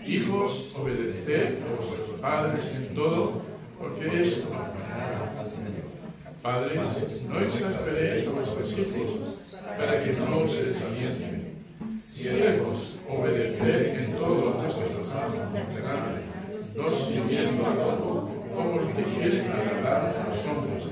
Hijos, obedeced a vuestros padres en todo, porque esto honrará al Señor. Padres, no exasperéis a vuestros hijos, para que no os desalienten. Siervos, obedeced en todo a vuestros amos terrenales, no sirviendo al lobo, como los que quieren agradar a los hombres,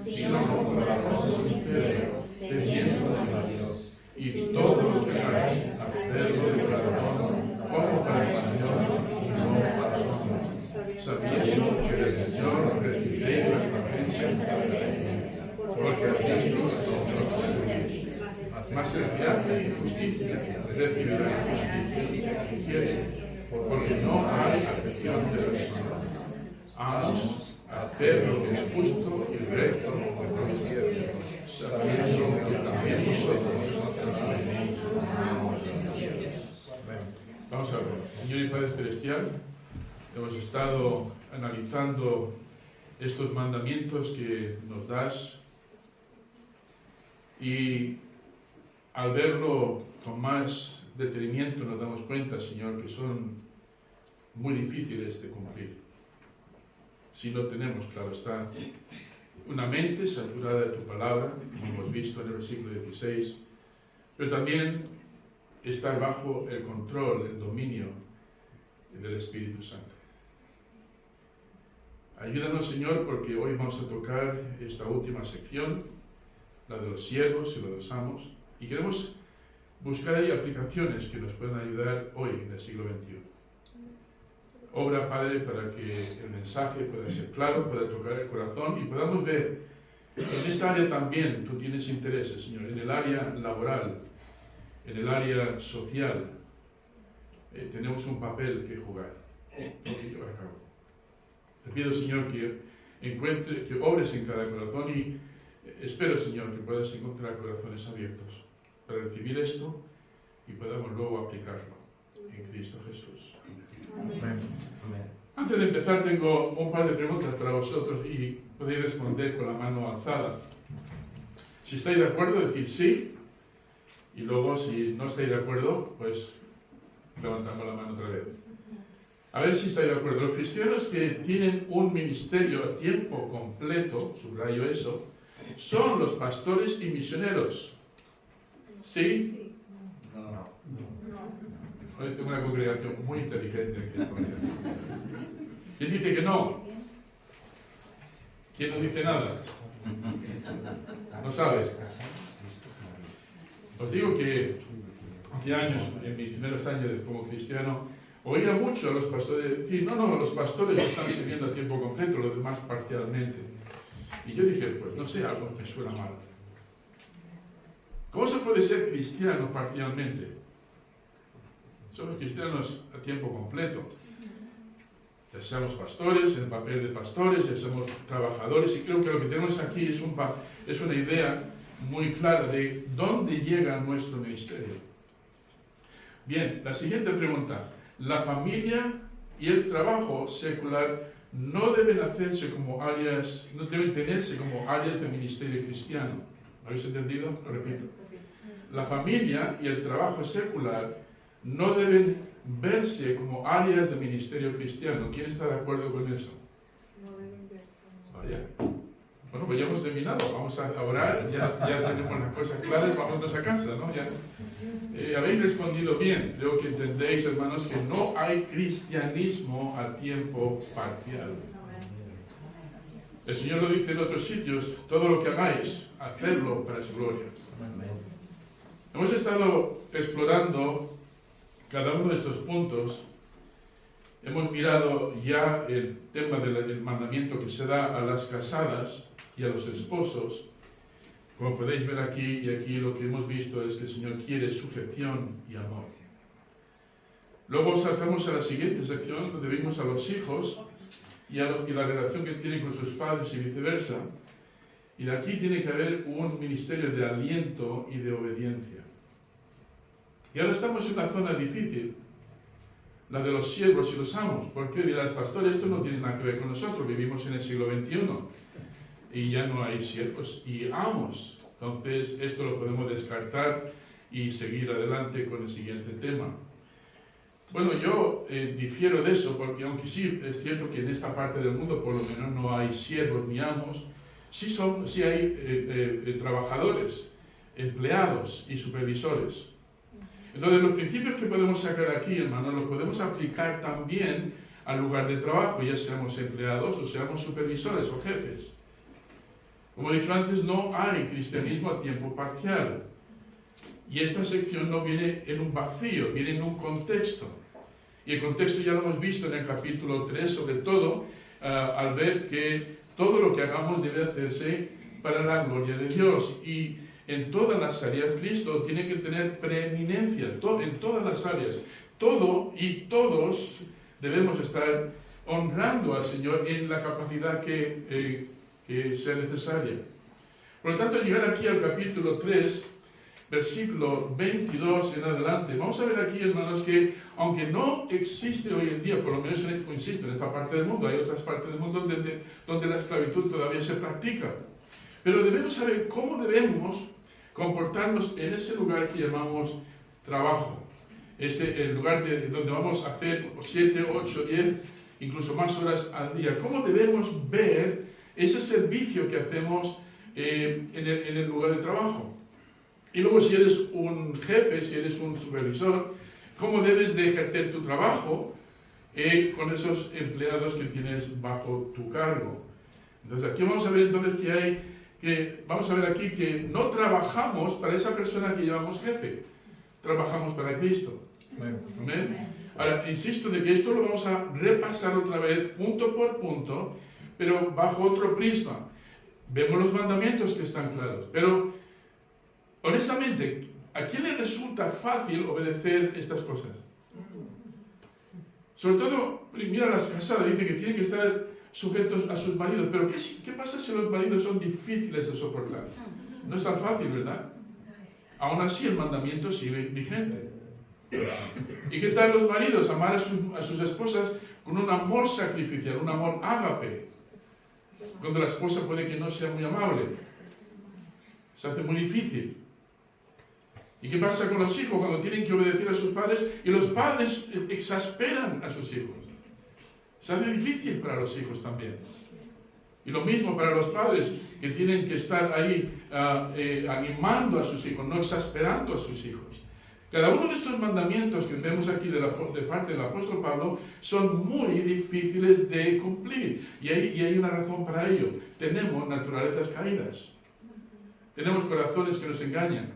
sino con corazón sincero, temiendo a Dios. Y todo lo que hagáis, hacedlo de corazón, como para el Señor y no para los hombres, sabiendo que del Señor recibiréis las recompensas, porque a Cristo serviréis. Mas el que hace injusticia recibirá injusticia que hiciere, porque no hay acepción de personas. Amos, haced lo que es justo y recto con vuestros siervos, sabiendo que también vosotros tenéis siervos. Vamos a ver, Señor y Padre Celestial, hemos estado analizando estos mandamientos que nos das y al verlo con más detenimiento nos damos cuenta, Señor, que son muy difíciles de cumplir. Si no tenemos, claro está, una mente saturada de tu palabra, como hemos visto en el versículo 16, pero también estar bajo el control, el dominio del Espíritu Santo. Ayúdanos, Señor, porque hoy vamos a tocar esta última sección, la de los siervos y la de los amos, y queremos buscar ahí aplicaciones que nos puedan ayudar hoy en el siglo XXI. Obra, Padre, para que el mensaje pueda ser claro, pueda tocar el corazón y podamos ver que en esta área también tú tienes intereses, Señor, en el área laboral, en el área social. Tenemos un papel que jugar, que llevar a cabo. Te pido, Señor, que obres en cada corazón y espero, Señor, que puedas encontrar corazones abiertos para recibir esto y podamos luego aplicarlo en Cristo Jesús. Amén. Antes de empezar tengo un par de preguntas para vosotros y podéis responder con la mano alzada. Si estáis de acuerdo, decir sí, y luego si no estáis de acuerdo, pues levantamos la mano otra vez. A ver si estáis de acuerdo. Los cristianos que tienen un ministerio a tiempo completo, subrayo eso, son los pastores y misioneros. ¿Sí? No. Hoy tengo una congregación muy inteligente aquí. ¿Quién dice que no? ¿Quién no dice nada? ¿No sabes? Os digo que hace años, en mis primeros años como cristiano, oía mucho a los pastores decir, no, los pastores están sirviendo a tiempo completo, los demás parcialmente. Y yo dije, pues no sé, algo me suena mal. ¿Cómo se puede ser cristiano parcialmente? Somos cristianos a tiempo completo. Ya seamos pastores, en el papel de pastores, ya somos trabajadores, y creo que lo que tenemos aquí es una idea muy clara de dónde llega nuestro ministerio. Bien, la siguiente pregunta. La familia y el trabajo secular no deben hacerse como áreas, no deben tenerse como áreas de ministerio cristiano. ¿Lo habéis entendido? Lo repito. La familia y el trabajo secular no deben verse como áreas de ministerio cristiano. ¿Quién está de acuerdo con eso? No deben verse. Vaya. Bueno, pues ya hemos terminado. Vamos a orar. Ya tenemos las cosas claras. Vámonos a casa, ¿no? Habéis respondido bien. Creo que entendéis, hermanos, que no hay cristianismo a tiempo parcial. El Señor lo dice en otros sitios. Todo lo que hagáis, hacedlo para su gloria. Hemos estado explorando cada uno de estos puntos. Hemos mirado ya el tema del mandamiento que se da a las casadas y a los esposos. Como podéis ver aquí y aquí, lo que hemos visto es que el Señor quiere sujeción y amor. Luego saltamos a la siguiente sección, donde vimos a los hijos y la relación que tienen con sus padres y viceversa. Y de aquí tiene que haber un ministerio de aliento y de obediencia. Y ahora estamos en una zona difícil, la de los siervos y los amos. ¿Por qué? Dirás, pastor, esto no tiene nada que ver con nosotros, vivimos en el siglo XXI y ya no hay siervos y amos. Entonces, esto lo podemos descartar y seguir adelante con el siguiente tema. Bueno, yo difiero de eso, porque aunque sí es cierto que en esta parte del mundo por lo menos no hay siervos ni amos, sí hay trabajadores, empleados y supervisores. Entonces los principios que podemos sacar aquí, hermanos, los podemos aplicar también al lugar de trabajo, ya seamos empleados o seamos supervisores o jefes. Como he dicho antes, no hay cristianismo a tiempo parcial. Y esta sección no viene en un vacío, viene en un contexto. Y el contexto ya lo hemos visto en el capítulo 3, sobre todo al ver que todo lo que hagamos debe hacerse para la gloria de Dios. Y en todas las áreas Cristo tiene que tener preeminencia, en todas las áreas. Todo y todos debemos estar honrando al Señor en la capacidad que sea necesaria. Por lo tanto, llegar aquí al capítulo 3, versículo 22 en adelante, vamos a ver aquí, hermanos, que aunque no existe hoy en día, por lo menos insisto, en esta parte del mundo, hay otras partes del mundo donde la esclavitud todavía se practica. Pero debemos saber cómo debemos comportarnos en ese lugar que llamamos trabajo. El lugar donde vamos a hacer 7, 8, 10, incluso más horas al día. ¿Cómo debemos ver ese servicio que hacemos en el lugar de trabajo? Y luego, si eres un jefe, si eres un supervisor, ¿cómo debes de ejercer tu trabajo con esos empleados que tienes bajo tu cargo? Entonces, aquí vamos a ver entonces vamos a ver aquí que no trabajamos para esa persona que llamamos jefe, trabajamos para Cristo. ¿Amén? Ahora, insisto de que esto lo vamos a repasar otra vez, punto por punto, pero bajo otro prisma. Vemos los mandamientos que están claros, pero honestamente, ¿a quién le resulta fácil obedecer estas cosas? Sobre todo, mira las casadas, dice que tienen que estar sujetos a sus maridos, pero ¿qué pasa si los maridos son difíciles de soportar? No es tan fácil, ¿verdad? Aún así el mandamiento sigue vigente. ¿Y qué tal los maridos? Amar a sus esposas con un amor sacrificial, un amor ágape, cuando la esposa puede que no sea muy amable. Se hace muy difícil. ¿Y qué pasa con los hijos cuando tienen que obedecer a sus padres y los padres exasperan a sus hijos? Se hace difícil para los hijos también. Y lo mismo para los padres que tienen que estar ahí animando a sus hijos, no exasperando a sus hijos. Cada uno de estos mandamientos que vemos aquí de parte del apóstol Pablo son muy difíciles de cumplir. Y hay una razón para ello. Tenemos naturalezas caídas. Tenemos corazones que nos engañan.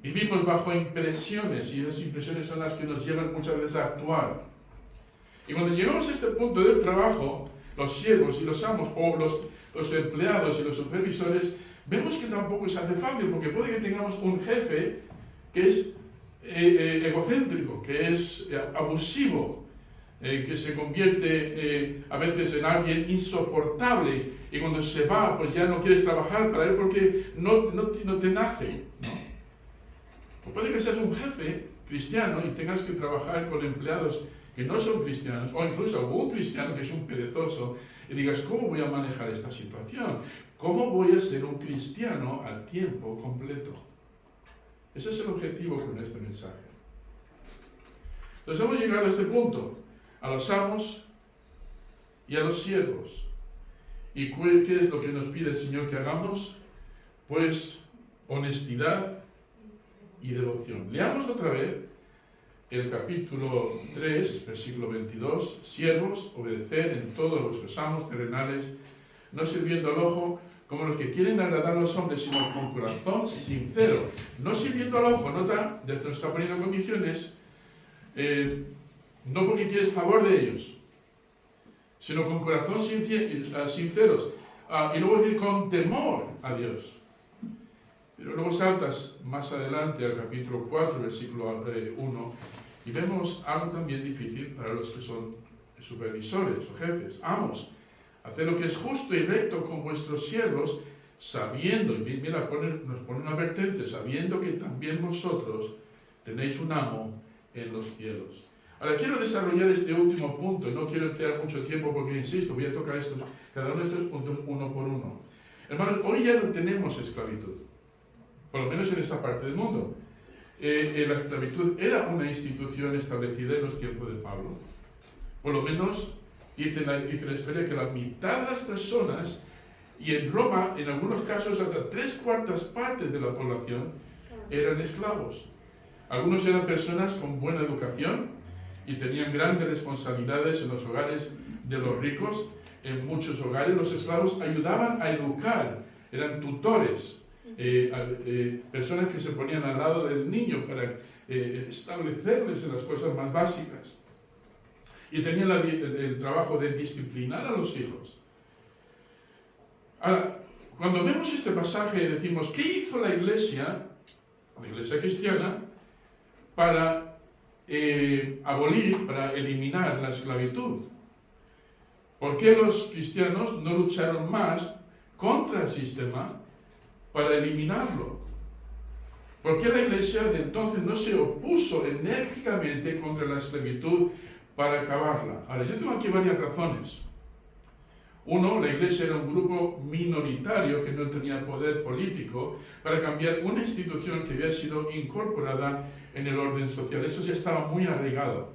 Vivimos bajo impresiones y esas impresiones son las que nos llevan muchas veces a actuar. Y cuando llegamos a este punto del trabajo, los siervos y los amos, o los empleados y los supervisores, vemos que tampoco se hace fácil, porque puede que tengamos un jefe que es egocéntrico, que es abusivo, que se convierte a veces en alguien insoportable, y cuando se va, pues ya no quieres trabajar para él porque no te nace, ¿no? O puede que seas un jefe cristiano y tengas que trabajar con empleados que no son cristianos, o incluso un cristiano que es un perezoso, y digas, ¿cómo voy a manejar esta situación? ¿Cómo voy a ser un cristiano al tiempo completo? Ese es el objetivo con este mensaje. Entonces hemos llegado a este punto, a los amos y a los siervos. ¿Y qué es lo que nos pide el Señor que hagamos? Pues honestidad y devoción. Leamos otra vez el capítulo 3, versículo 22. Siervos, obedeced en todos vuestros amos terrenales, no sirviendo al ojo como los que quieren agradar a los hombres, sino con corazón sincero. No sirviendo al ojo, nota, nos está poniendo condiciones, no porque quieres favor de ellos, sino con corazón sinceros. Y luego dice con temor a Dios. Pero luego saltas más adelante al capítulo 4, versículo 1, y vemos algo también difícil para los que son supervisores o jefes, amos. Hacer lo que es justo y recto con vuestros siervos, sabiendo, y mira, nos pone una advertencia, sabiendo que también vosotros tenéis un amo en los cielos. Ahora quiero desarrollar este último punto, no quiero emplear mucho tiempo porque, insisto, voy a tocar cada uno de estos puntos uno por uno. Hermanos, hoy ya no tenemos esclavitud, por lo menos en esta parte del mundo. la esclavitud era una institución establecida en los tiempos de Pablo. Por lo menos dice la historia que la mitad de las personas, y en Roma, en algunos casos, hasta 3/4 partes de la población eran esclavos. Algunos eran personas con buena educación y tenían grandes responsabilidades en los hogares de los ricos. En muchos hogares los esclavos ayudaban a educar, eran tutores, personas que se ponían al lado del niño para establecerles en las cosas más básicas. Y tenían el trabajo de disciplinar a los hijos. Ahora, cuando vemos este pasaje decimos, ¿qué hizo la iglesia cristiana, para abolir, para eliminar la esclavitud? ¿Por qué los cristianos no lucharon más contra el sistema para eliminarlo? ¿Por qué la iglesia de entonces no se opuso enérgicamente contra la esclavitud para acabarla? Ahora, yo tengo aquí varias razones. Uno, la iglesia era un grupo minoritario que no tenía poder político para cambiar una institución que había sido incorporada en el orden social. Eso ya estaba muy arraigado.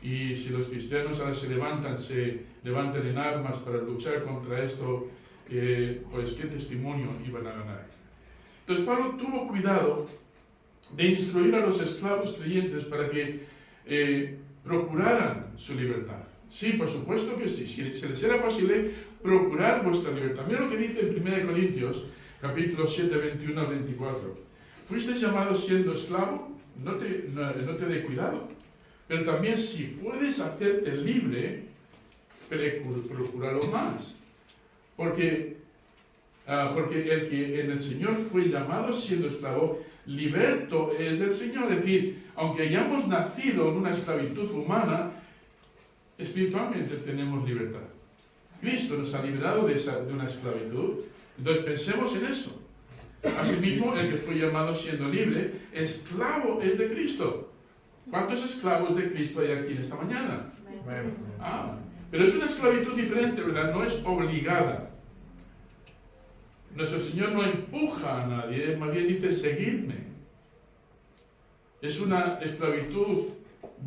Y si los cristianos ahora se levantan en armas para luchar contra esto, pues qué testimonio iban a ganar. Entonces Pablo tuvo cuidado de instruir a los esclavos creyentes para que procuraran su libertad. Sí, por supuesto que sí. Si se les era posible, procurar vuestra libertad. Mira lo que dice en 1 Corintios, capítulo 7, 21 al 24. ¿Fuiste llamado siendo esclavo? No te dé cuidado. Pero también si puedes hacerte libre, procúralo más. Porque el que en el Señor fue llamado siendo esclavo, liberto es del Señor. Es decir, aunque hayamos nacido en una esclavitud humana, espiritualmente tenemos libertad. Cristo nos ha liberado de una esclavitud. Entonces pensemos en eso. Asimismo, el que fue llamado siendo libre, esclavo es de Cristo. ¿Cuántos esclavos de Cristo hay aquí en esta mañana? Pero es una esclavitud diferente, ¿verdad? No es obligada. Nuestro Señor no empuja a nadie, más bien dice, seguidme. Es una esclavitud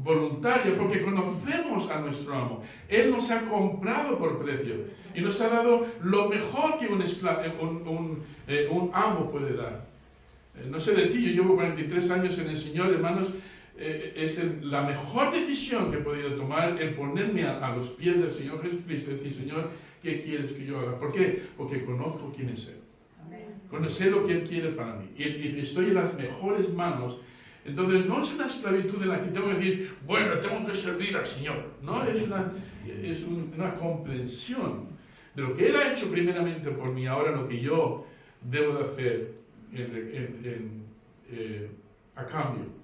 voluntaria porque conocemos a nuestro amo. Él nos ha comprado por precio y nos ha dado lo mejor que un amo puede dar. No sé de ti, yo llevo 43 años en el Señor, hermanos. Es la mejor decisión que he podido tomar el ponerme a los pies del Señor Jesucristo y decir, Señor, ¿qué quieres que yo haga? ¿Por qué? Porque conozco quién es Él. Conocer lo que Él quiere para mí. Y estoy en las mejores manos. Entonces, no es una esclavitud en la que tengo que decir, bueno, tengo que servir al Señor. No, es una comprensión de lo que Él ha hecho primeramente por mí, ahora lo que yo debo de hacer a cambio.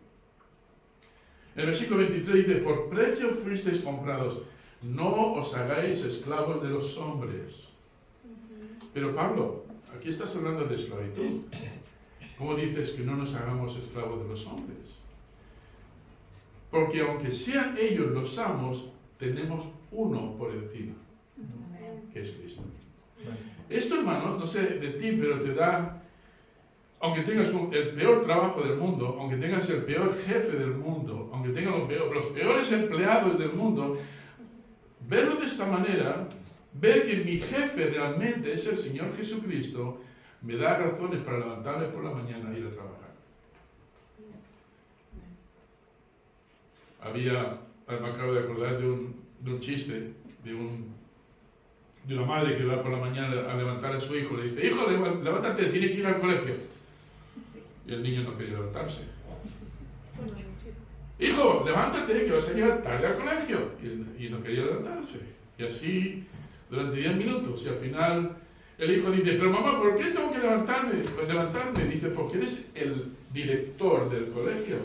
El versículo 23 dice, por precio fuisteis comprados, no os hagáis esclavos de los hombres. Pero Pablo, aquí estás hablando de esclavitud. ¿Cómo dices que no nos hagamos esclavos de los hombres? Porque aunque sean ellos los amos, tenemos uno por encima, que es Cristo. Esto, hermanos, no sé de ti, pero te da, aunque tengas el peor trabajo del mundo, aunque tengas el peor jefe del mundo, aunque tengas los peores empleados del mundo, verlo de esta manera, ver que mi jefe realmente es el Señor Jesucristo, me da razones para levantarme por la mañana e ir a trabajar. Me acabo de acordar de un chiste, de una madre que va por la mañana a levantar a su hijo, le dice, hijo, levántate, tiene que ir al colegio. Y el niño no quería levantarse. Hijo, levántate, que vas a llegar tarde al colegio. Y no quería levantarse. Y así, durante 10 minutos, y al final el hijo dice, pero mamá, ¿por qué tengo que levantarme? Pues levantarme, dice, porque eres el director del colegio.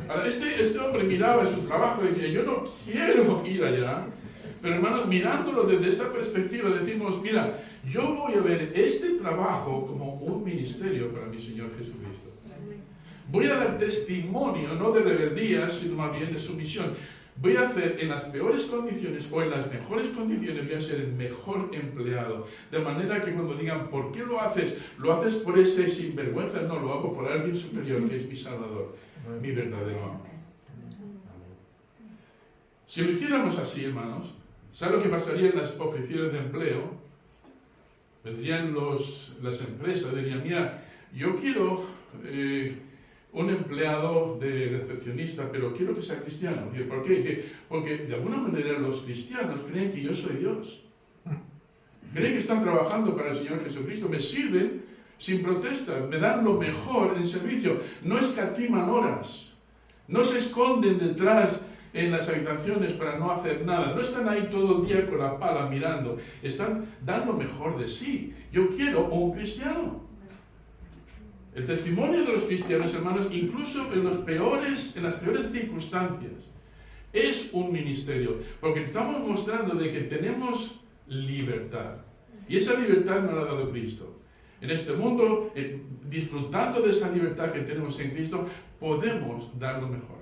Ahora, este hombre miraba su trabajo y decía, yo no quiero ir allá. Pero hermanos, mirándolo desde esta perspectiva, decimos, mira, yo voy a ver este trabajo como un ministerio para mi Señor Jesucristo. Voy a dar testimonio, no de rebeldía, sino más bien de sumisión. voy a hacer en las peores condiciones o en las mejores condiciones, voy a ser el mejor empleado. De manera que cuando digan, ¿por qué lo haces? ¿Lo haces por ese sinvergüenza? No, lo hago por alguien superior, que es mi Salvador, mi verdadero amo. Si lo hiciéramos así, hermanos, ¿saben lo que pasaría en las oficinas de empleo? Vendrían las empresas, dirían, mira, yo quiero un empleado de recepcionista, pero quiero que sea cristiano. ¿Por qué? Porque de alguna manera los cristianos creen que yo soy Dios. Creen que están trabajando para el Señor Jesucristo, me sirven sin protesta, me dan lo mejor en servicio, no escatiman horas, no se esconden detrás en las habitaciones para no hacer nada, no están ahí todo el día con la pala mirando, están dando lo mejor de sí. Yo quiero un cristiano. El testimonio de los cristianos, hermanos, incluso en las peores circunstancias, es un ministerio, porque estamos mostrando de que tenemos libertad, y esa libertad nos la ha dado Cristo. En este mundo, disfrutando de esa libertad que tenemos en Cristo, podemos dar lo mejor.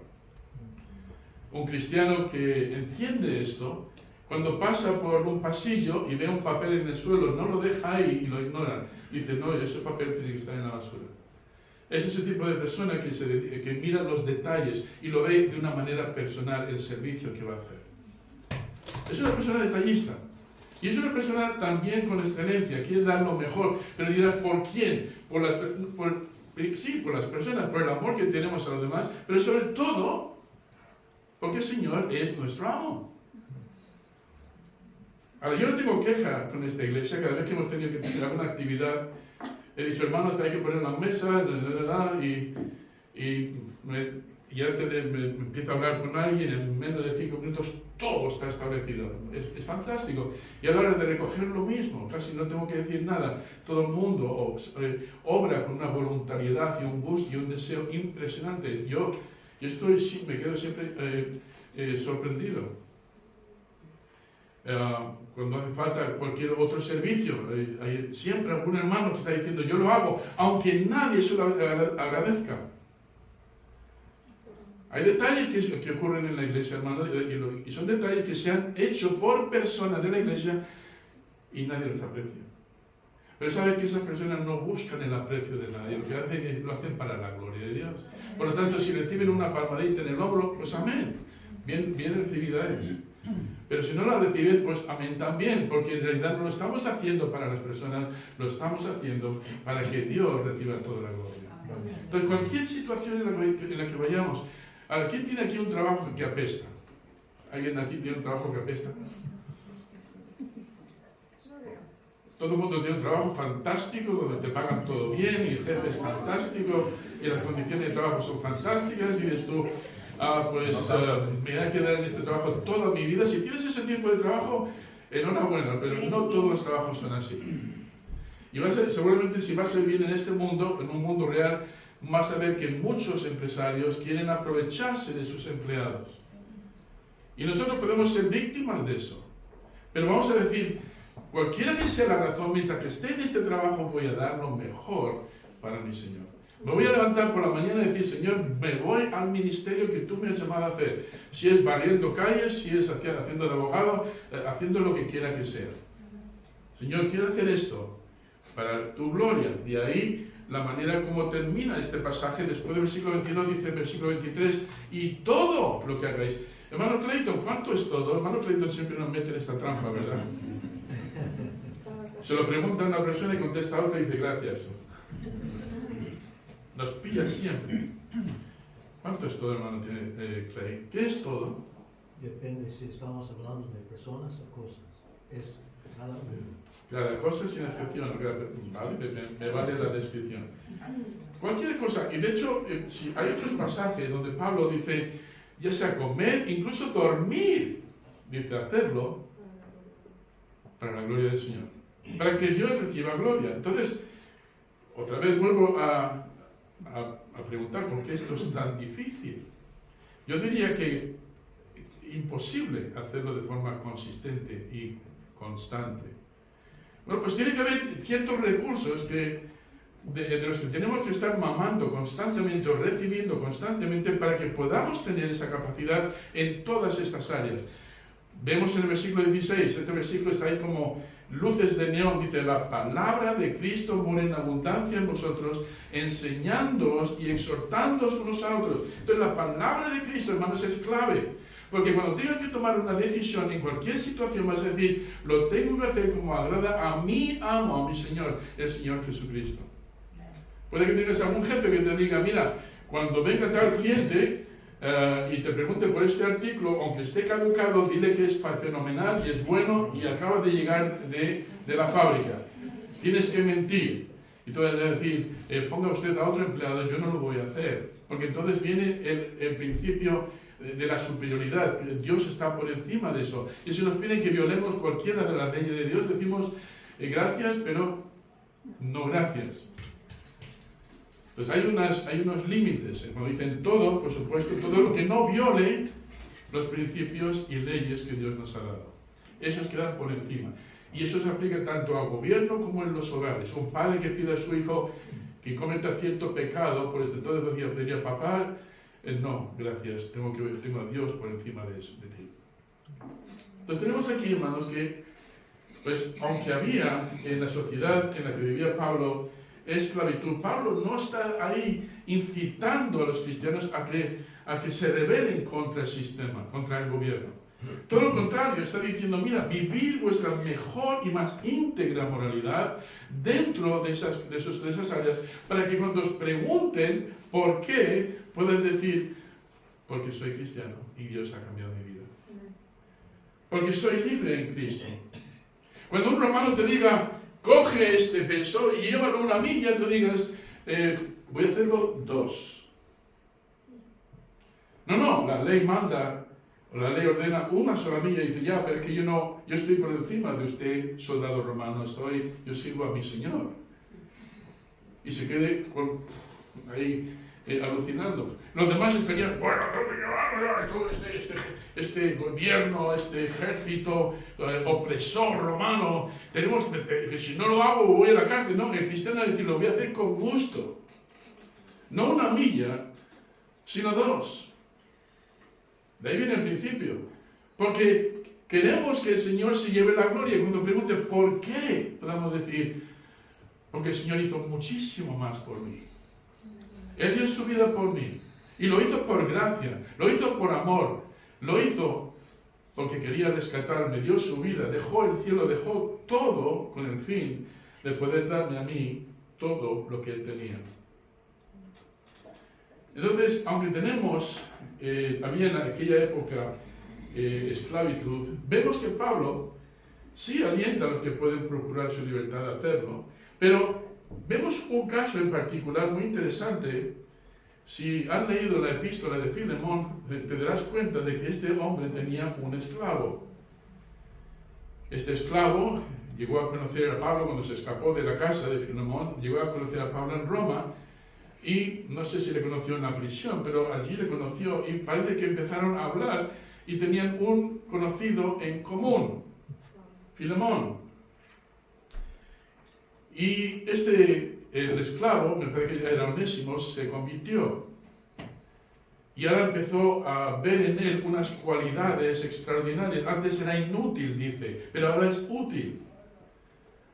Un cristiano que entiende esto, cuando pasa por un pasillo y ve un papel en el suelo, no lo deja ahí y lo ignora. Dice, no, ese papel tiene que estar en la basura. Es ese tipo de persona que mira los detalles y lo ve de una manera personal el servicio que va a hacer. Es una persona detallista. Y es una persona también con excelencia, quiere dar lo mejor. Pero dirás, ¿por quién? Por las personas, por el amor que tenemos a los demás, pero sobre todo, porque el Señor es nuestro amo. Ahora, yo no tengo queja con esta iglesia. Cada vez que hemos tenido que hacer alguna actividad, he dicho, hermanos, hay que poner las mesas, y antes de me empiezo a hablar con alguien, en menos de 5 minutos todo está establecido. Es fantástico. Y a la hora de recoger lo mismo, casi no tengo que decir nada. Todo el mundo obra con una voluntariedad y un gusto y un deseo impresionante. Yo me quedo siempre sorprendido. Cuando hace falta cualquier otro servicio, hay siempre algún hermano que está diciendo, yo lo hago, aunque nadie se lo agradezca. Hay detalles que ocurren en la iglesia, hermanos, y son detalles que se han hecho por personas de la iglesia y nadie los aprecia. Pero saben que esas personas no buscan el aprecio de nadie, lo que hacen es lo hacen para la gloria de Dios. Por lo tanto, si reciben una palmadita en el hombro, pues amén, bien recibida es. Pero si no la reciben, pues amén también, porque en realidad no lo estamos haciendo para las personas, lo estamos haciendo para que Dios reciba toda la gloria. Entonces, cualquier situación en la que vayamos, ahora, ¿quién tiene aquí un trabajo que apesta? ¿Alguien aquí tiene un trabajo que apesta? Todo el mundo tiene un trabajo fantástico, donde te pagan todo bien, y el jefe es fantástico, y las condiciones de trabajo son fantásticas, y dices tú, me voy a quedar en este trabajo toda mi vida. Si tienes ese tipo de trabajo, enhorabuena, pero no todos los trabajos son así. Y seguramente si vas a vivir en este mundo, en un mundo real, vas a ver que muchos empresarios quieren aprovecharse de sus empleados. Y nosotros podemos ser víctimas de eso. Pero vamos a decir, cualquiera que sea la razón, mientras que esté en este trabajo, voy a dar lo mejor para mi Señor. Me voy a levantar por la mañana y decir, Señor, me voy al ministerio que tú me has llamado a hacer. Si es barriendo calles, si es haciendo de abogado, haciendo lo que quiera que sea. Señor, quiero hacer esto para tu gloria. De ahí la manera como termina este pasaje, después del versículo 22, dice el versículo 23, y todo lo que hagáis. Hermano Clayton, ¿cuánto es todo? Hermano Clayton siempre nos mete en esta trampa, ¿verdad? Se lo pregunta a una persona y contesta a otra y dice, gracias. Nos pilla siempre. ¿Cuánto es todo, hermano Clay? ¿Qué es todo? Depende si estamos hablando de personas o cosas. Es cada uno. Cada cosa sin excepción. Vale, me vale la descripción. Cualquier cosa. Y de hecho, si hay otros pasajes donde Pablo dice, ya sea comer, incluso dormir, dice hacerlo para la gloria del Señor. Para que Dios reciba gloria. Entonces, otra vez vuelvo a preguntar por qué esto es tan difícil. Yo diría que imposible hacerlo de forma consistente y constante. Bueno, pues tiene que haber ciertos recursos que de los que tenemos que estar mamando constantemente o recibiendo constantemente para que podamos tener esa capacidad en todas estas áreas. Vemos en el versículo 16, este versículo está ahí como luces de neón, dice: la palabra de Cristo mora en abundancia en vosotros, enseñándoos y exhortándoos unos a otros. Entonces la palabra de Cristo, hermanos, es clave, porque cuando tengas que tomar una decisión en cualquier situación vas a decir: lo tengo que hacer como agrada a mi amo, a mi Señor, el Señor Jesucristo. Puede que tengas algún jefe que te diga: mira, cuando venga tal cliente y te pregunte por este artículo, aunque esté caducado, dile que es fenomenal y es bueno y acaba de llegar de la fábrica. Tienes que mentir. Y tú vas a decir: ponga usted a otro empleado, yo no lo voy a hacer. Porque entonces viene el principio de la superioridad. Dios está por encima de eso. Y si nos piden que violemos cualquiera de las leyes de Dios, decimos gracias, pero no gracias. Entonces hay unos límites. Cuando dicen todo, por supuesto, todo lo que no viole los principios y leyes que Dios nos ha dado. Esos quedan por encima. Y eso se aplica tanto al gobierno como en los hogares. Un padre que pide a su hijo que cometa cierto pecado, por eso todos los días diría: papá, no, gracias, tengo a Dios por encima de ti. Entonces tenemos aquí, hermanos, que, pues, aunque había en la sociedad en la que vivía Pablo esclavitud, Pablo no está ahí incitando a los cristianos a que se rebelen contra el sistema, contra el gobierno. Todo lo contrario, está diciendo: mira, vivir vuestra mejor y más íntegra moralidad dentro de esas áreas, para que cuando os pregunten por qué, puedan decir: porque soy cristiano y Dios ha cambiado mi vida. Porque soy libre en Cristo. Cuando un romano te diga: coge este peso y llévalo una milla, tú digas: voy a hacerlo 2. No, la ley manda, o la ley ordena una sola milla, y dice: ya, pero es que yo estoy por encima de usted, soldado romano, yo sirvo a mi Señor. Y se quede ahí alucinando. Los demás estarían: bueno, todo este gobierno, este ejército opresor romano, tenemos que si no lo hago voy a la cárcel. No, el cristiano va a decir: lo voy a hacer con gusto. No una milla, sino 2. De ahí viene el principio. Porque queremos que el Señor se lleve la gloria. Y cuando pregunte ¿por qué?, podamos decir: porque el Señor hizo muchísimo más por mí. Él dio su vida por mí. Y lo hizo por gracia, lo hizo por amor, lo hizo porque quería rescatarme, dio su vida, dejó el cielo, dejó todo con el fin de poder darme a mí todo lo que Él tenía. Entonces, aunque había en aquella época esclavitud, vemos que Pablo sí alienta a los que pueden procurar su libertad a hacerlo, pero vemos un caso en particular muy interesante. Si has leído la epístola de Filemón, te darás cuenta de que este hombre tenía un esclavo. Este esclavo llegó a conocer a Pablo cuando se escapó de la casa de Filemón, llegó a conocer a Pablo en Roma, y no sé si le conoció en la prisión, pero allí le conoció y parece que empezaron a hablar y tenían un conocido en común, Filemón. Y el esclavo, me parece que era Onésimo, se convirtió. Y ahora empezó a ver en él unas cualidades extraordinarias. Antes era inútil, dice, pero ahora es útil.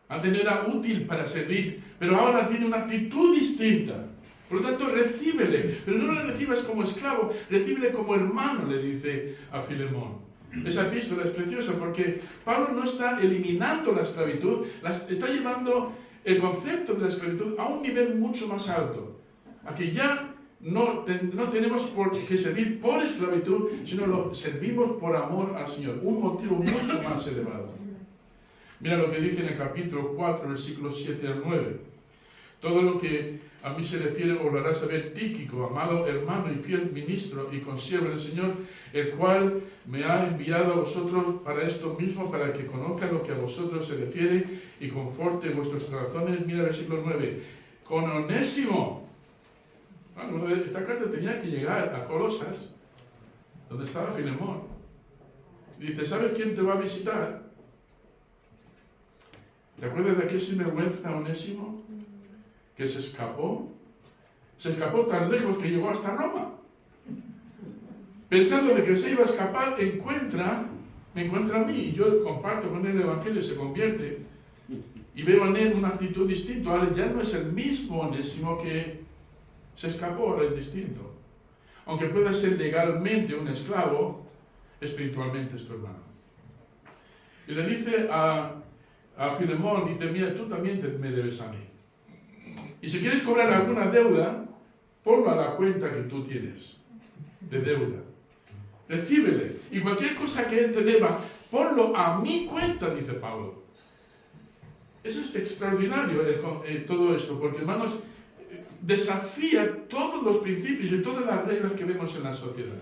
Antes no era útil para servir, pero ahora tiene una actitud distinta. Por lo tanto, recíbele, pero no le recibas como esclavo, recíbele como hermano, le dice a Filemón. Esa epístola es preciosa porque Pablo no está eliminando la esclavitud, está llevando el concepto de la esclavitud a un nivel mucho más alto. A que ya no tenemos que servir por esclavitud, sino lo servimos por amor al Señor. Un motivo mucho más elevado. Mira lo que dice en el capítulo 4, versículos 7 al 9. Todo lo que a mí se refiere os lo hará saber Tíquico, amado hermano y fiel ministro y consiervo del Señor, el cual me ha enviado a vosotros para esto mismo, para que conozca lo que a vosotros se refiere y conforte vuestros corazones. Mira el versículo 9. Con Onésimo. Bueno, esta carta tenía que llegar a Colosas, donde estaba Filemón. Y dice: ¿sabes quién te va a visitar? ¿Te acuerdas de aquel sinvergüenza Onésimo? que se escapó tan lejos que llegó hasta Roma. Pensando de que se iba a escapar, me encuentra a mí, y yo comparto con él el Evangelio, se convierte, y veo en él una actitud distinta. Ahora ya no es el mismo Onésimo que se escapó, ahora es distinto. Aunque pueda ser legalmente un esclavo, espiritualmente es tu hermano. Y le dice a Filemón, dice, mira, tú también me debes a mí. Y si quieres cobrar alguna deuda, ponlo a la cuenta que tú tienes de deuda. Recíbele. Y cualquier cosa que él te deba, ponlo a mi cuenta, dice Pablo. Eso es extraordinario, todo esto, porque, hermanos, desafía todos los principios y todas las reglas que vemos en la sociedad.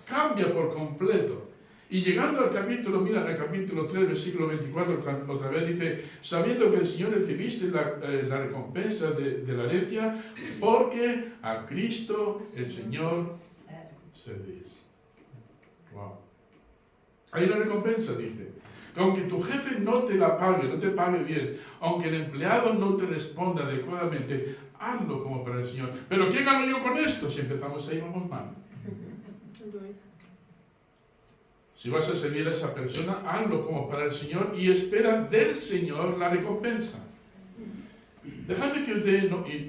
Cambia por completo. Y llegando al capítulo, mira, al capítulo 3, versículo 24, otra vez dice, sabiendo que el Señor recibiste la recompensa de la herencia, porque a Cristo el Señor servís. Wow. Hay una recompensa, dice. Que aunque tu jefe no te la pague, no te pague bien, aunque el empleado no te responda adecuadamente, hazlo como para el Señor. Pero ¿qué gano yo con esto? Si empezamos ahí, vamos mal. Si vas a servir a esa persona, hazlo como para el Señor y espera del Señor la recompensa. Dejadme que os dé,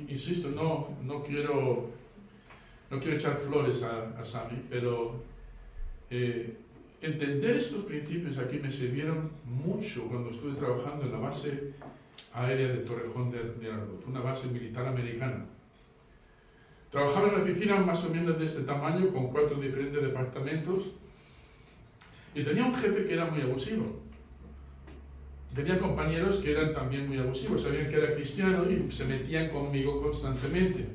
insisto, no quiero echar flores a Sami, pero entender estos principios aquí me sirvieron mucho cuando estuve trabajando en la base aérea de Torrejón de Ardoz, una base militar americana. Trabajaba en una oficina más o menos de este tamaño, con 4 diferentes departamentos, y tenía un jefe que era muy abusivo. Tenía compañeros que eran también muy abusivos, sabían que era cristiano y se metían conmigo constantemente.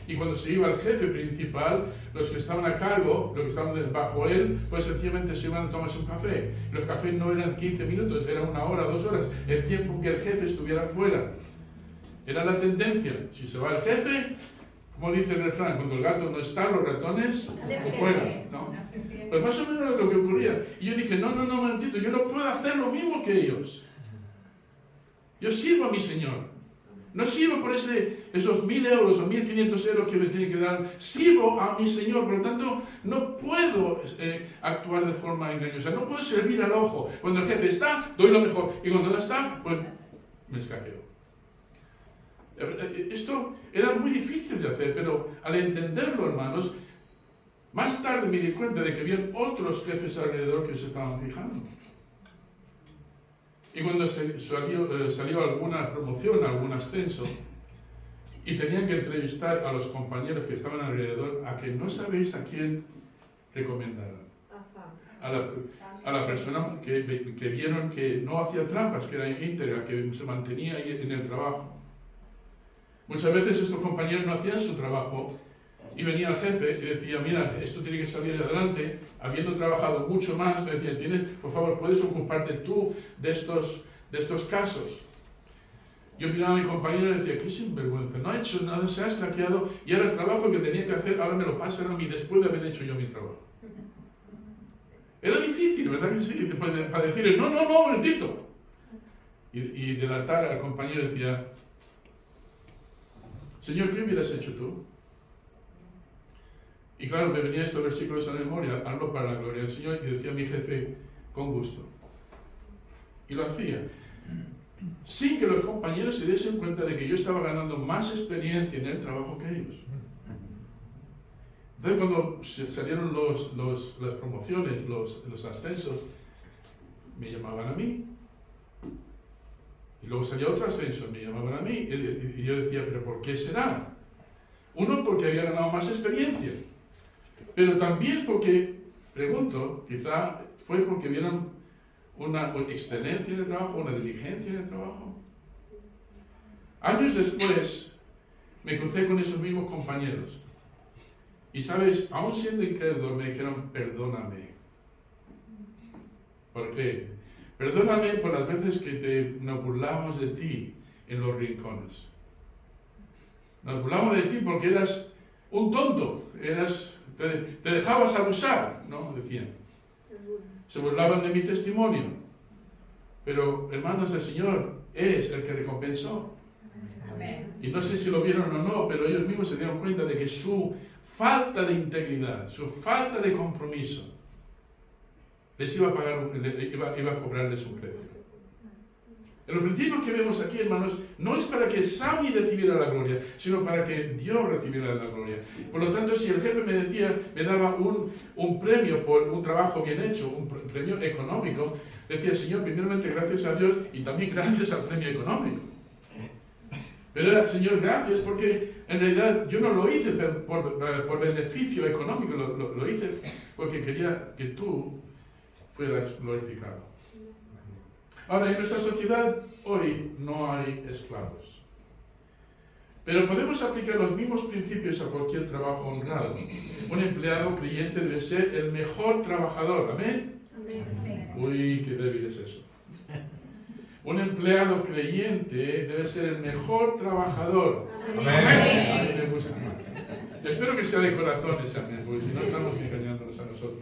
Y cuando se iba el jefe principal, los que estaban a cargo, los que estaban bajo él, pues sencillamente se iban a tomarse un café. Los cafés no eran 15 minutos, eran 1 hora, 2 horas, el tiempo que el jefe estuviera fuera. Era la tendencia. Si se va el jefe, como dice el refrán, cuando el gato no está, los ratones fuera, ¿no? Pues más o menos era lo que ocurría. Y yo dije, no, un momentito, yo no puedo hacer lo mismo que ellos. Yo sirvo a mi Señor. No sirvo por esos 1.000 euros o 1.500 euros que me tienen que dar. Sirvo a mi Señor, por lo tanto, no puedo actuar de forma engañosa. No puedo servir al ojo. Cuando el jefe está, doy lo mejor. Y cuando no está, pues me escaqueo. Esto era muy difícil de hacer, pero al entenderlo, hermanos, más tarde me di cuenta de que había otros jefes alrededor que se estaban fijando. Y cuando salió alguna promoción, algún ascenso, y tenían que entrevistar a los compañeros que estaban alrededor, a que no sabéis a quién recomendaron. A la persona que vieron que no hacía trampas, que era íntegra, que se mantenía ahí en el trabajo. Muchas veces estos compañeros no hacían su trabajo y venía el jefe y decía, mira, esto tiene que salir adelante, habiendo trabajado mucho más, me decía, por favor, puedes ocuparte tú de estos casos. Yo miraba a mi compañero y decía, qué sinvergüenza, no ha hecho nada, se ha escaqueado y ahora el trabajo que tenía que hacer, ahora me lo pasan a mí después de haber hecho yo mi trabajo. Era difícil, ¿verdad que sí? Para decirle, no, un momentito. Y delatar al compañero decía, Señor, ¿qué hubieras hecho tú? Y claro, me venían estos versículos a la memoria, hazlo para la gloria del Señor, y decía mi jefe, con gusto. Y lo hacía, sin que los compañeros se diesen cuenta de que yo estaba ganando más experiencia en el trabajo que ellos. Entonces cuando salieron las promociones, los ascensos, me llamaban a mí. Y luego salía otro ascenso, me llamaban a mí. Y yo decía, ¿pero por qué será? Uno, porque había ganado más experiencia. Pero también porque, pregunto, quizá fue porque vieron una excelencia en el trabajo, una diligencia en el trabajo. Años después, me crucé con esos mismos compañeros. Y sabes, aún siendo incrédulos, me dijeron, perdóname. ¿Por qué? Perdóname por las veces que nos burlamos de ti en los rincones. Nos burlamos de ti porque eras un tonto, te dejabas abusar, ¿no? Decían. Se burlaban de mi testimonio. Pero, hermanos, el Señor es el que recompensó. Y no sé si lo vieron o no, pero ellos mismos se dieron cuenta de que su falta de integridad, su falta de compromiso, les iba a pagar, iba a cobrarles un precio. El principio que vemos aquí, hermanos, no es para que Sammy recibiera la gloria, sino para que Dios recibiera la gloria. Por lo tanto, si el jefe me daba un premio por un trabajo bien hecho, un premio económico, decía, Señor, primeramente gracias a Dios y también gracias al premio económico. Pero era, Señor, gracias, porque en realidad yo no lo hice por beneficio económico, lo hice porque quería que tú fueras glorificado. Ahora, en nuestra sociedad hoy no hay esclavos. Pero podemos aplicar los mismos principios a cualquier trabajo honrado. Un empleado creyente debe ser el mejor trabajador. ¿Amén? Amén. Uy, qué débil es eso. Un empleado creyente debe ser el mejor trabajador. Amén. A mí me gusta. Yo espero que sea de corazón ese amén, porque si no estamos engañándonos a nosotros.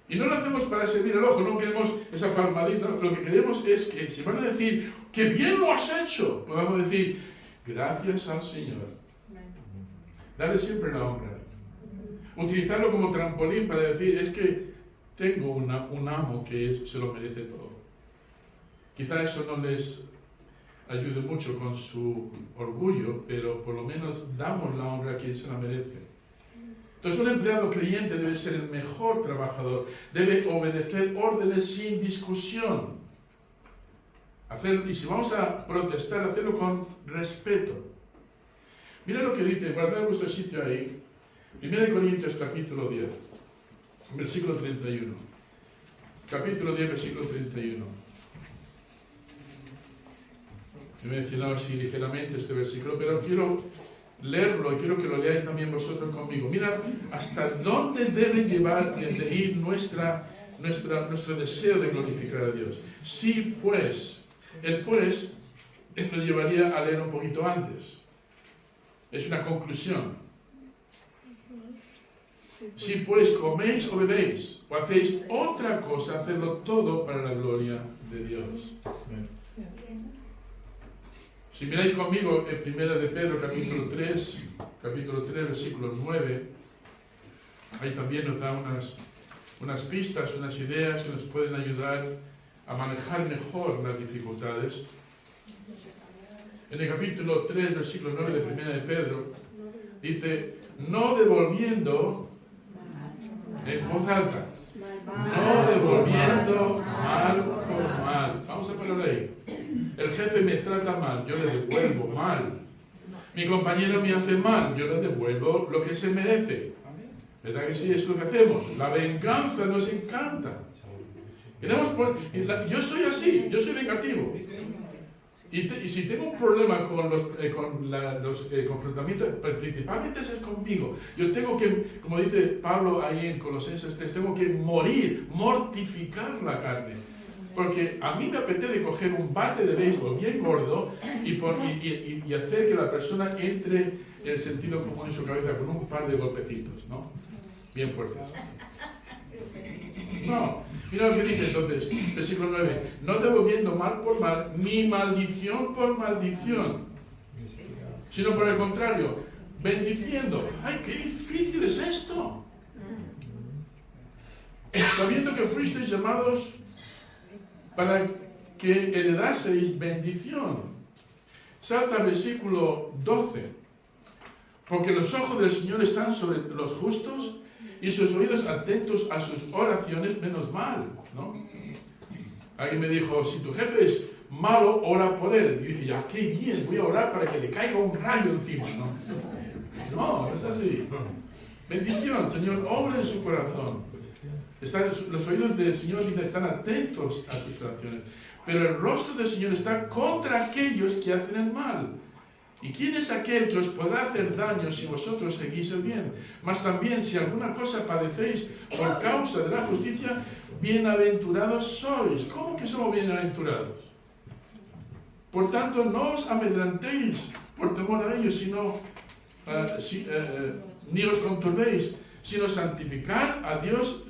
Y no lo hacemos para servir el ojo, no queremos esa palmadita, lo que queremos es que si van a decir, ¡qué bien lo has hecho!, podamos decir, gracias al Señor. Dale siempre la honra. Utilizarlo como trampolín para decir, es que tengo un amo que se lo merece todo. Quizá eso no les ayude mucho con su orgullo, pero por lo menos damos la honra a quien se la merece. Entonces, un empleado creyente debe ser el mejor trabajador, debe obedecer órdenes sin discusión. Y si vamos a protestar, hacerlo con respeto. Mira lo que dice, guardad vuestro sitio ahí, 1 Corintios capítulo 10, versículo 31. Capítulo 10, versículo 31. Yo me he mencionado así ligeramente este versículo, pero quiero leerlo y quiero que lo leáis también vosotros conmigo. Mira hasta dónde debe de ir nuestro deseo de glorificar a Dios. Sí, pues, el pues nos llevaría a leer un poquito antes. Es una conclusión. Si pues coméis o bebéis o hacéis otra cosa, hacedlo todo para la gloria de Dios. Si miráis conmigo en 1 de Pedro capítulo 3, versículo 9, ahí también nos da unas pistas, unas ideas que nos pueden ayudar a manejar mejor las dificultades. En el capítulo 3, versículo 9 de 1 de Pedro, dice, no devolviendo, en voz alta, no devolviendo mal por mal. Vamos a parar ahí. El jefe me trata mal, yo le devuelvo mal. Mi compañero me hace mal, yo le devuelvo lo que se merece. ¿Verdad que sí? Es lo que hacemos. La venganza nos encanta. Yo soy así, yo soy vengativo. Y si tengo un problema con los confrontamientos, principalmente es conmigo. Yo tengo que, como dice Pablo ahí en Colosenses 3, tengo que mortificar la carne. Porque a mí me apetece coger un bate de béisbol bien gordo y hacer que la persona entre en el sentido común en su cabeza con un par de golpecitos, ¿no? Bien fuertes. No, mira lo que dice entonces, versículo 9. No devolviendo mal por mal, ni maldición por maldición, sino por el contrario, bendiciendo. ¡Ay, qué difícil es esto! Sabiendo que fuisteis llamados para que heredaseis bendición. Salta al versículo 12. Porque los ojos del Señor están sobre los justos y sus oídos atentos a sus oraciones, menos mal, ¿no? Alguien me dijo, si tu jefe es malo, ora por él. Y dije, ya, qué bien, voy a orar para que le caiga un rayo encima, ¿no? No, es así. Bendición, Señor, obra en su corazón. Los oídos del Señor, dice, están atentos a sus oraciones. Pero el rostro del Señor está contra aquellos que hacen el mal. ¿Y quién es aquel que os podrá hacer daño si vosotros seguís el bien? Mas también, si alguna cosa padecéis por causa de la justicia, bienaventurados sois. ¿Cómo que somos bienaventurados? Por tanto, no os amedrentéis por temor a ellos, sino ni os conturbéis, sino santificar a Dios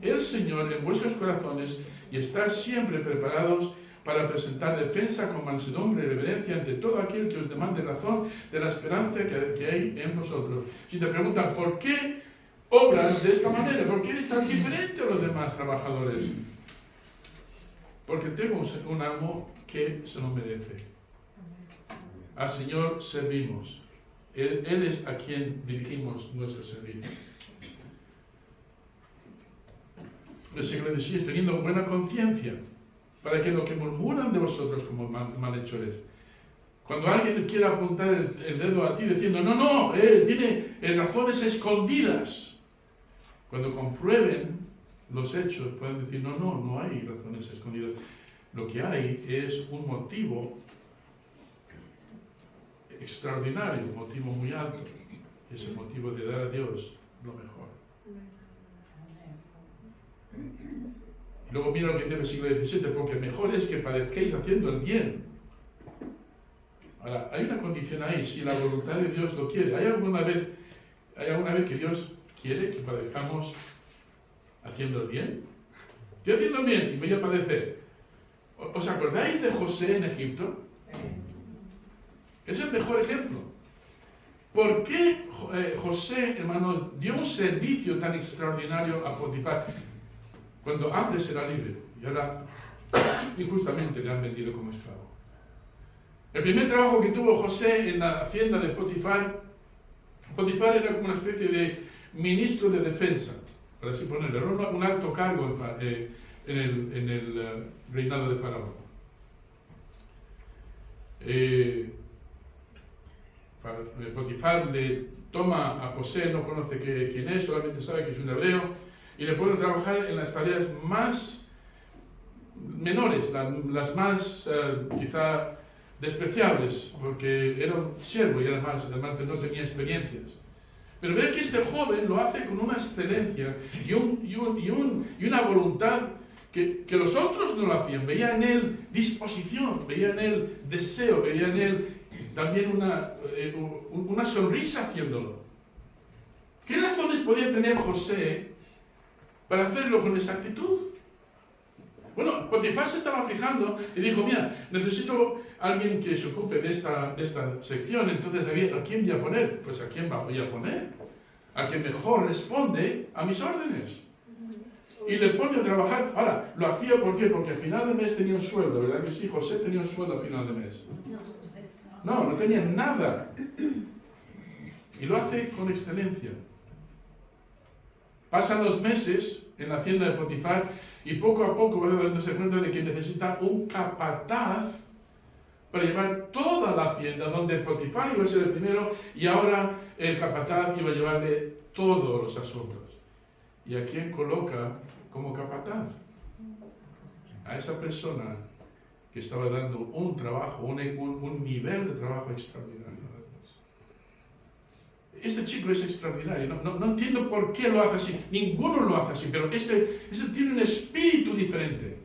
el Señor en vuestros corazones y estar siempre preparados para presentar defensa con mansedumbre y reverencia ante todo aquel que os demande razón de la esperanza que hay en vosotros. Si te preguntan, ¿por qué obras de esta manera? ¿Por qué eres tan diferente a los demás trabajadores? Porque tengo un amo que se lo merece. Al Señor servimos. Él es a quien dirigimos nuestro servicio. Versículo 16, teniendo buena conciencia, para que lo que murmuran de vosotros como malhechores, cuando alguien quiera apuntar el dedo a ti diciendo, no, tiene razones escondidas, cuando comprueben los hechos pueden decir, no hay razones escondidas. Lo que hay es un motivo extraordinario, un motivo muy alto, es el motivo de dar a Dios lo mejor. Y luego mira lo que dice el versículo 17, porque mejor es que padezquéis haciendo el bien. Ahora, hay una condición ahí, si la voluntad de Dios lo quiere. ¿Hay alguna vez que Dios quiere que padezcamos haciendo el bien? Estoy haciendo el bien y me voy a padecer. ¿Os acordáis de José en Egipto? Es el mejor ejemplo. ¿Por qué José, hermanos, dio un servicio tan extraordinario a Potifar cuando antes era libre y ahora injustamente le han vendido como esclavo? El primer trabajo que tuvo José en la hacienda de Potifar era como una especie de ministro de defensa, por así ponerlo, era un alto cargo en el reinado de Faraón. Potifar le toma a José, no conoce quién es, solamente sabe que es un hebreo, y le pone a trabajar en las tareas más menores, las más quizá despreciables, porque era un siervo y además no tenía experiencias. Pero ve que este joven lo hace con una excelencia y una voluntad que los otros no lo hacían. Veía en él disposición, veía en él deseo, veía en él también una sonrisa haciéndolo. ¿Qué razones podía tener José para hacerlo con esa actitud? Bueno, Potifar se estaba fijando y dijo, mira, necesito alguien que se ocupe de esta sección, entonces ¿a quién voy a poner? Pues ¿a quién voy a poner? A que mejor responde a mis órdenes. Y le pone a trabajar. Ahora, lo hacía ¿por qué? Porque al final de mes tenía un sueldo, ¿verdad que sí? José tenía un sueldo al final de mes. No tenía nada. Y lo hace con excelencia. Pasan los meses en la hacienda de Potifar y poco a poco va dándose cuenta de que necesita un capataz para llevar toda la hacienda, donde Potifar iba a ser el primero y ahora el capataz iba a llevarle todos los asuntos. ¿Y a quién coloca como capataz? A esa persona que estaba dando un trabajo, un nivel de trabajo extraordinario. Este chico es extraordinario, no entiendo por qué lo hace así, ninguno lo hace así, pero este tiene un espíritu diferente.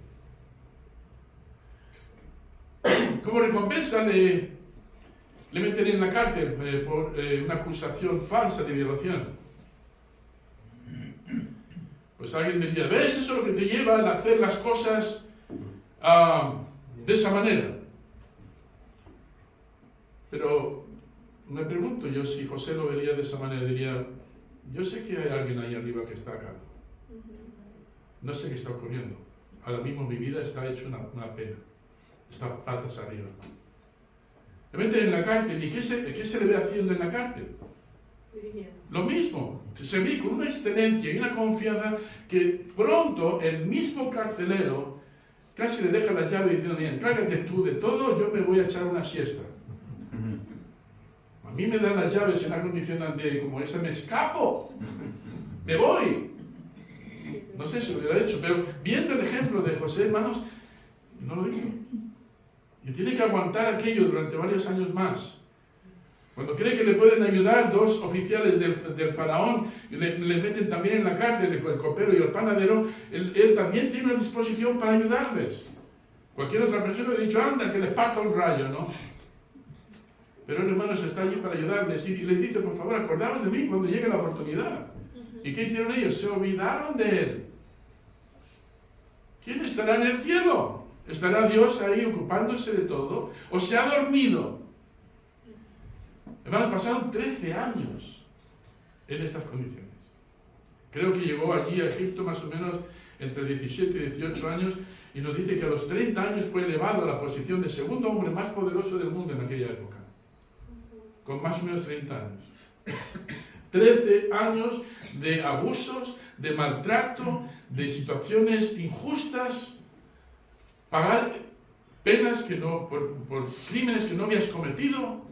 Como recompensa le meten en la cárcel por una acusación falsa de violación. Pues alguien diría, ¿ves? Eso es lo que te lleva a hacer las cosas de esa manera. Pero me pregunto yo si José lo vería de esa manera, diría, yo sé que hay alguien ahí arriba que está acá. No sé qué está ocurriendo. Ahora mismo mi vida está hecha una pena. Está patas arriba. Le meten en la cárcel. ¿Y qué se le ve haciendo en la cárcel? Lo mismo. Se ve con una excelencia y una confianza que pronto el mismo carcelero casi le deja la llave diciendo, bien, encárgate tú de todo, yo me voy a echar una siesta. A mí me dan las llaves en una condición de como esa, me escapo, me voy. No sé si lo hubiera hecho, pero viendo el ejemplo de José, hermanos, no lo hizo. Y tiene que aguantar aquello durante varios años más. Cuando cree que le pueden ayudar dos oficiales del faraón, le meten también en la cárcel, el copero y el panadero, él también tiene una disposición para ayudarles. Cualquier otra persona le ha dicho, anda, que les parta un rayo, ¿no? Pero el hermano está allí para ayudarles y les dice, por favor, acordaos de mí cuando llegue la oportunidad. ¿Y qué hicieron ellos? Se olvidaron de él. ¿Quién estará en el cielo? ¿Estará Dios ahí ocupándose de todo? ¿O se ha dormido? Hermanos, pasaron 13 años en estas condiciones. Creo que llegó allí a Egipto más o menos entre 17 y 18 años y nos dice que a los 30 años fue elevado a la posición de segundo hombre más poderoso del mundo en aquella época. Con más o menos 30 años. 13 años de abusos, de maltrato, de situaciones injustas, pagar penas que no, por crímenes que no habías cometido.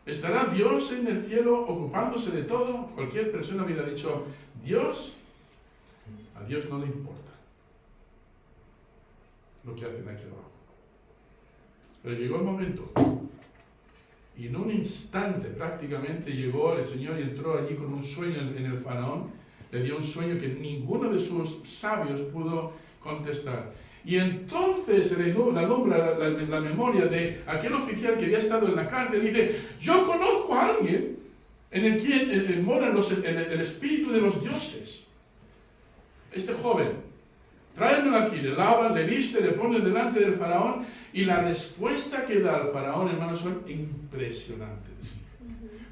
¿Estará Dios en el cielo ocupándose de todo? Cualquier persona hubiera dicho, Dios, a Dios no le importa lo que hacen aquí abajo. Pero llegó el momento, y en un instante prácticamente llegó el Señor y entró allí con un sueño en el faraón, le dio un sueño que ninguno de sus sabios pudo contestar. Y entonces la memoria de aquel oficial que había estado en la cárcel, dice, yo conozco a alguien en el quien mora el espíritu de los dioses. Este joven, tráemelo aquí, le lava, le viste, le pone delante del faraón, y la respuesta que da el faraón, hermanos, son impresionantes.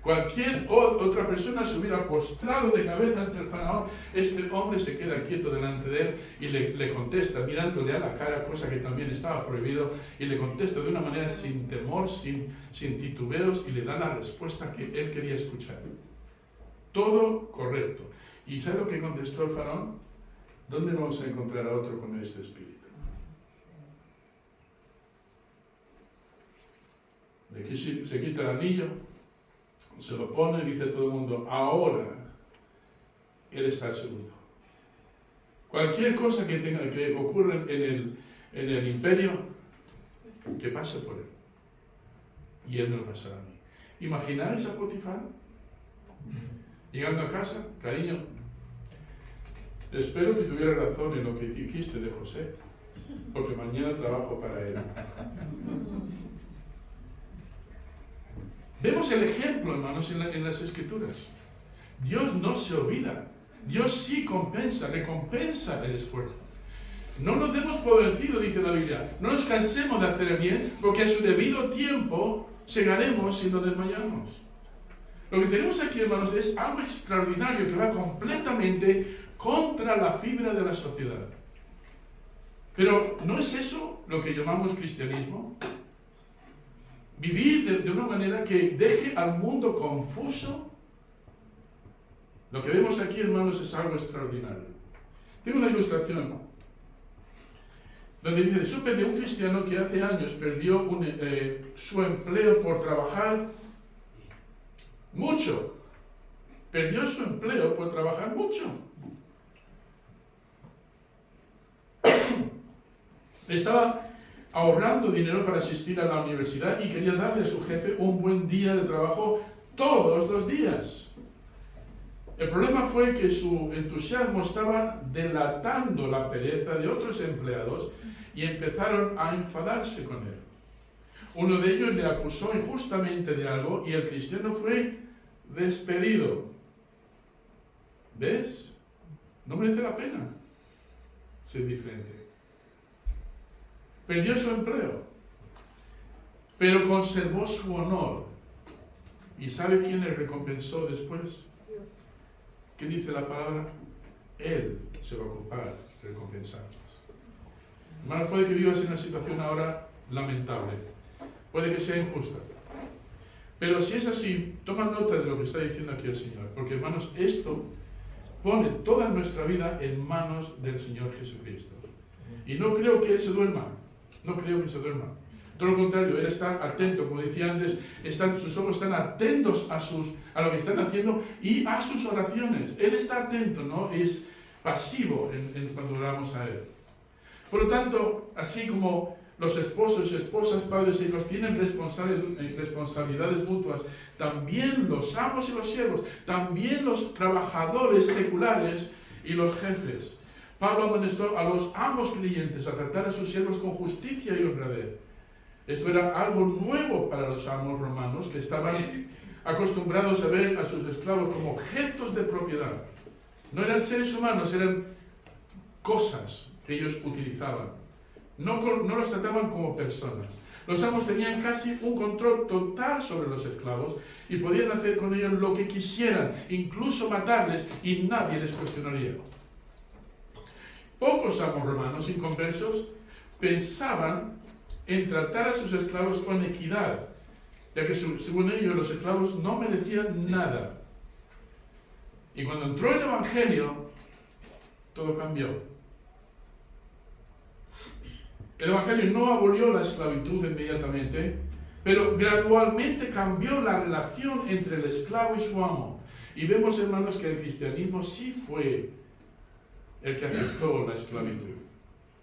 Cualquier otra persona se hubiera postrado de cabeza ante el faraón. Este hombre se queda quieto delante de él y le contesta mirándole a la cara, cosa que también estaba prohibido, y le contesta de una manera sin temor, sin titubeos, y le da la respuesta que él quería escuchar. Todo correcto. ¿Y sabe lo que contestó el faraón? ¿Dónde vamos a encontrar a otro con este espíritu? De aquí se quita el anillo, se lo pone y dice a todo el mundo, ahora él está seguro. Cualquier cosa que ocurra en el imperio, que pase por él. Y él me lo pasará a mí. ¿Imagináis a Potifar? Llegando a casa, cariño, espero que tuviera razón en lo que dijiste de José, porque mañana trabajo para él. Vemos el ejemplo, hermanos, en las Escrituras. Dios no se olvida. Dios sí recompensa el esfuerzo. No nos demos por vencidos, dice la Biblia. No nos cansemos de hacer el bien, porque a su debido tiempo segaremos si no desmayamos. Lo que tenemos aquí, hermanos, es algo extraordinario que va completamente contra la fibra de la sociedad. Pero ¿no es eso lo que llamamos cristianismo? Vivir de una manera que deje al mundo confuso. Lo que vemos aquí, hermanos, es algo extraordinario. Tengo una ilustración donde dice, supe de un cristiano que hace años perdió su empleo por trabajar mucho. Perdió su empleo por trabajar mucho. Estaba ahorrando dinero para asistir a la universidad y quería darle a su jefe un buen día de trabajo todos los días. El problema fue que su entusiasmo estaba delatando la pereza de otros empleados y empezaron a enfadarse con él. Uno de ellos le acusó injustamente de algo y el cristiano fue despedido. ¿Ves? No merece la pena ser diferente. Perdió su empleo, pero conservó su honor. ¿Y sabe quién le recompensó después? Dios. ¿Qué dice la palabra? Él se va a ocupar de recompensarnos. Hermano, puede que vivas en una situación ahora lamentable, puede que sea injusta, pero si es así, toma nota de lo que está diciendo aquí el Señor, porque, hermanos, esto pone toda nuestra vida en manos del Señor Jesucristo. Y no creo que Él se duerma. No creo que se duerma. Todo lo contrario, Él está atento, como decía antes, sus ojos están atentos a lo que están haciendo y a sus oraciones. Él está atento, no es pasivo cuando oramos a Él. Por lo tanto, así como los esposos y esposas, padres e hijos tienen responsabilidades mutuas, también los amos y los siervos, también los trabajadores seculares y los jefes. Pablo amonestó a los amos creyentes a tratar a sus siervos con justicia y honradez. Esto era algo nuevo para los amos romanos, que estaban acostumbrados a ver a sus esclavos como objetos de propiedad. No eran seres humanos, eran cosas que ellos utilizaban No los trataban como personas. Los amos tenían casi un control total sobre los esclavos y podían hacer con ellos lo que quisieran, incluso matarles, y nadie les cuestionaría. Pocos amos romanos inconversos pensaban en tratar a sus esclavos con equidad, ya que según ellos los esclavos no merecían nada. Y cuando entró el Evangelio, todo cambió. El Evangelio no abolió la esclavitud inmediatamente, pero gradualmente cambió la relación entre el esclavo y su amo. Y vemos, hermanos, que el cristianismo sí fue el que aceptó la esclavitud.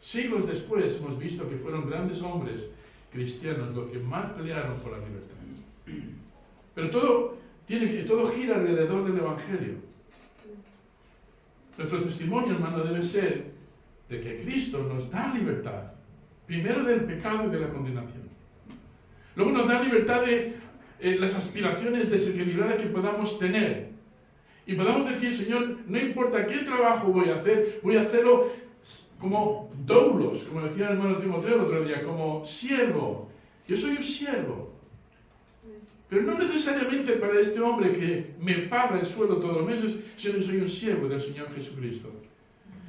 Siglos después hemos visto que fueron grandes hombres cristianos los que más pelearon por la libertad. Pero todo gira alrededor del Evangelio. Nuestro testimonio, hermano, debe ser de que Cristo nos da libertad. Primero del pecado y de la condenación. Luego nos da libertad de las aspiraciones desequilibradas que podamos tener. Y podamos decir, Señor, no importa qué trabajo voy a hacer, voy a hacerlo como doulos, como decía el hermano Timoteo el otro día, como siervo. Yo soy un siervo. Pero no necesariamente para este hombre que me paga el sueldo todos los meses, sino que soy un siervo del Señor Jesucristo.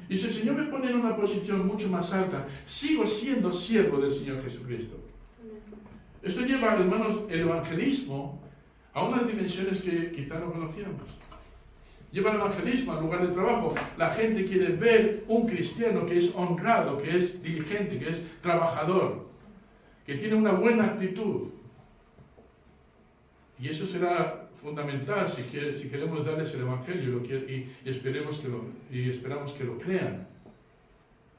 Y si el Señor me pone en una posición mucho más alta, sigo siendo siervo del Señor Jesucristo. Esto lleva, hermanos, el evangelismo a unas dimensiones que quizá no conocíamos. Lleva el evangelismo al lugar de trabajo. La gente quiere ver un cristiano que es honrado, que es diligente, que es trabajador, que tiene una buena actitud. Y eso será fundamental si queremos darles el Evangelio y esperamos que lo crean.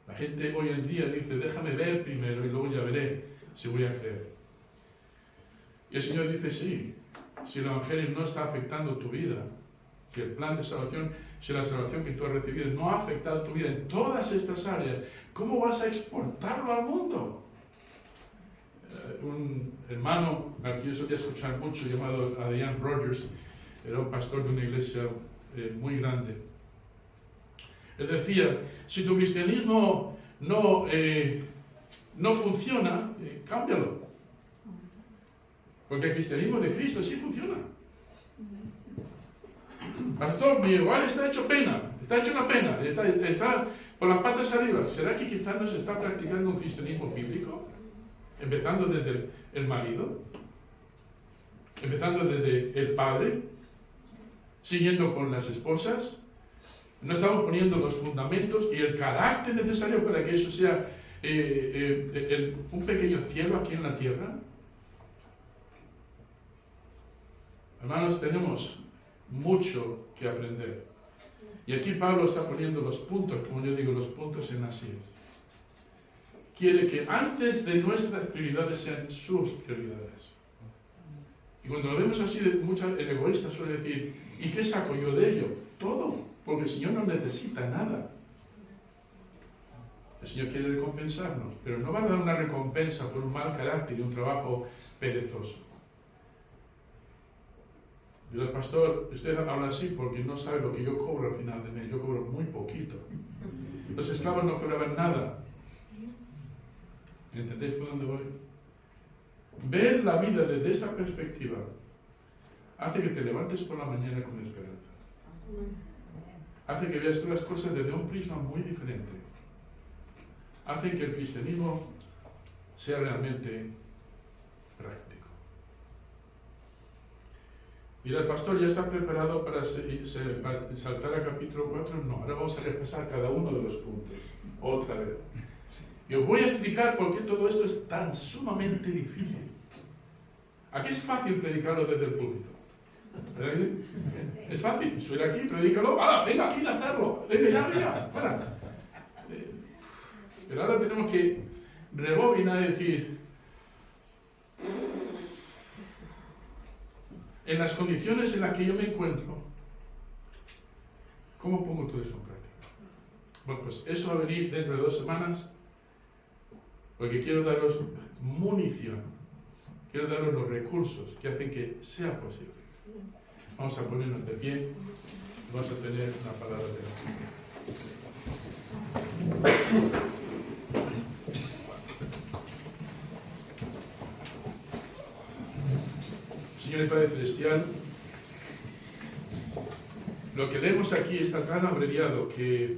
La gente hoy en día dice, déjame ver primero y luego ya veré si voy a creer. Y el Señor dice, sí, si el Evangelio no está afectando tu vida, si el plan de salvación, si la salvación que tú has recibido no ha afectado tu vida en todas estas áreas, ¿cómo vas a exportarlo al mundo? Un hermano al que yo solía escuchar mucho, llamado Adrian Rogers, era un pastor de una iglesia muy grande. Él decía, si tu cristianismo no funciona, cámbialo. Porque el cristianismo de Cristo sí funciona. Pastor, mi igual está hecho pena, está hecho una pena, está por las patas arriba. ¿Será que quizás no se está practicando un cristianismo bíblico? Empezando desde el marido, empezando desde el padre, siguiendo con las esposas. No estamos poniendo los fundamentos y el carácter necesario para que eso sea un pequeño cielo aquí en la tierra. Hermanos, tenemos mucho que aprender. Y aquí Pablo está poniendo los puntos, como yo digo, los puntos en las sillas. Quiere que antes de nuestras prioridades sean sus prioridades. Y cuando lo vemos así, el egoísta suele decir, ¿y qué saco yo de ello? Todo, porque el Señor no necesita nada. El Señor quiere recompensarnos, pero no va a dar una recompensa por un mal carácter y un trabajo perezoso. Digo, el pastor, usted habla así porque no sabe lo que yo cobro al final de mes. Yo cobro muy poquito. Los esclavos no cobraban nada. ¿Entendéis por dónde voy? Ver la vida desde esta perspectiva hace que te levantes por la mañana con esperanza. Hace que veas todas las cosas desde un prisma muy diferente. Hace que el cristianismo sea realmente práctico. Dirás, pastor, ¿ya está preparado para saltar al capítulo 4? No, ahora vamos a repasar cada uno de los puntos, otra vez. Y os voy a explicar por qué todo esto es tan sumamente difícil. Aquí es fácil predicarlo desde el púlpito. ¿Verdad? Es fácil, subir aquí, predícalo, ¡hala, venga aquí, hacerlo! ¡Venga, ya, fuera! Pero ahora tenemos que rebobinar y decir, en las condiciones en las que yo me encuentro, ¿cómo pongo todo eso en práctica? Bueno, pues eso va a venir dentro de 2 semanas, porque quiero daros munición, quiero daros los recursos que hacen que sea posible. Vamos a ponernos de pie, vamos a tener una palabra de oración. Señor Padre Celestial, lo que leemos aquí está tan abreviado que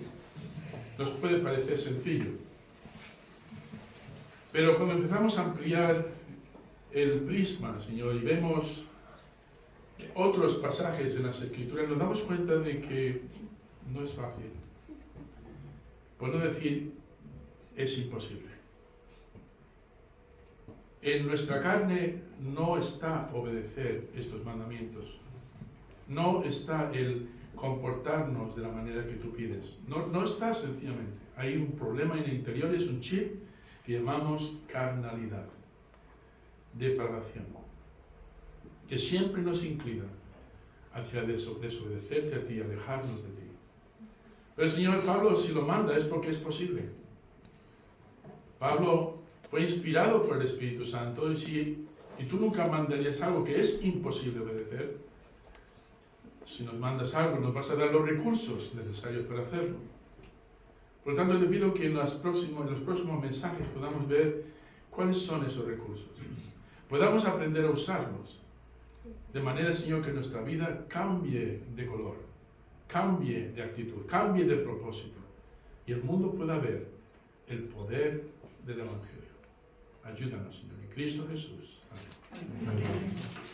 nos puede parecer sencillo. Pero cuando empezamos a ampliar el prisma, Señor, y vemos otros pasajes en las Escrituras, nos damos cuenta de que no es fácil. Por no decir, es imposible. En nuestra carne no está obedecer estos mandamientos. No está el comportarnos de la manera que tú pides. No está sencillamente. Hay un problema en el interior, es un chip que llamamos carnalidad, depravación, que siempre nos inclina hacia desobedecerte a ti, alejarnos de ti. Pero el Señor Pablo, si lo manda, es porque es posible. Pablo fue inspirado por el Espíritu Santo y tú nunca mandarías algo que es imposible obedecer. Si nos mandas algo, nos vas a dar los recursos necesarios para hacerlo. Por lo tanto, le pido que en los próximos mensajes podamos ver cuáles son esos recursos. Podamos aprender a usarlos. De manera, Señor, que nuestra vida cambie de color, cambie de actitud, cambie de propósito. Y el mundo pueda ver el poder del Evangelio. Ayúdanos, Señor, en Cristo Jesús. Amén. Amén.